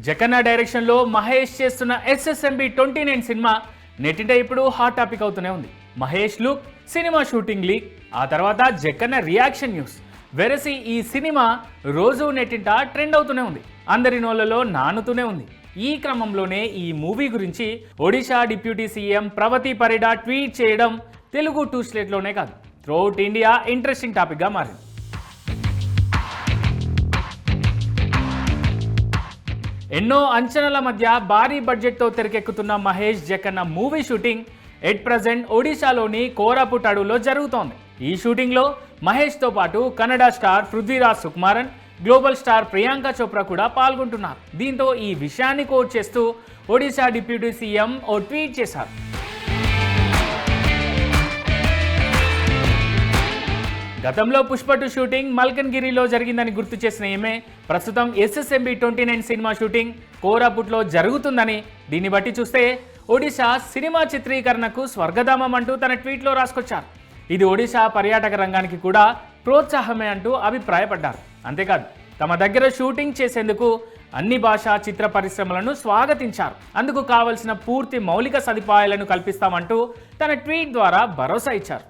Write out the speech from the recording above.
జకన్న డైరెక్షన్లో మహేష్ చేస్తున్న SSMB29 cinema నెట్టింట ఇప్పుడు హాట్ టాపిక్ అవుతూనే ఉంది. Mahesh look, cinema shooting leak, ఆ తర్వాత జకన్న రియాక్షన్ న్యూస్ వెరసి ఈ సినిమా రోజు నెట్టింట ట్రెండ్ అవుతూనే ఉంది. అందరి నోళ్లలో నానుతూనే ఉంది. ఈ క్రమంలోనే ఈ మూవీ గురించి Odisha deputy CM Pravati Parida tweet చేయడం తెలుగు టూ స్టేట్లోనే కాదు, త్రూఅవుట్ ఇండియా ఇంట్రెస్టింగ్ టాపిక్గా మారింది. ఎన్నో అంచనాల మధ్య భారీ బడ్జెట్తో తెరకెక్కుతున్న Mahesh Jakkanna movie shooting at present ఒడిశాలోని కోరాపుట్ అడవులో జరుగుతోంది. ఈ షూటింగ్లో మహేష్తో పాటు Kannada star Prithviraj Sukumaran, global star Priyanka Chopra కూడా పాల్గొంటున్నారు. దీంతో ఈ విషయాన్ని కోట్ చేస్తూ ఒడిశా డిప్యూటీ సీఎం ఓ ట్వీట్ చేశారు. గతంలో పుష్ప 2 షూటింగ్ మల్కన్గిరిలో జరిగిందని గుర్తు చేసిన ఈమె ప్రస్తుతం SSMB29 సినిమా షూటింగ్ కోరాపుట్లో జరుగుతుందని, దీన్ని బట్టి చూస్తే ఒడిశా సినిమా చిత్రీకరణకు స్వర్గధామం అంటూ తన ట్వీట్లో రాసుకొచ్చారు. ఇది ఒడిశా పర్యాటక రంగానికి కూడా ప్రోత్సాహమే అంటూ అభిప్రాయపడ్డారు. అంతేకాదు తమ దగ్గర షూటింగ్ చేసేందుకు అన్ని భాషా చిత్ర పరిశ్రమలను స్వాగతించారు. అందుకు కావలసిన పూర్తి మౌలిక సదుపాయాలను కల్పిస్తామంటూ తన ట్వీట్ ద్వారా భరోసా ఇచ్చారు.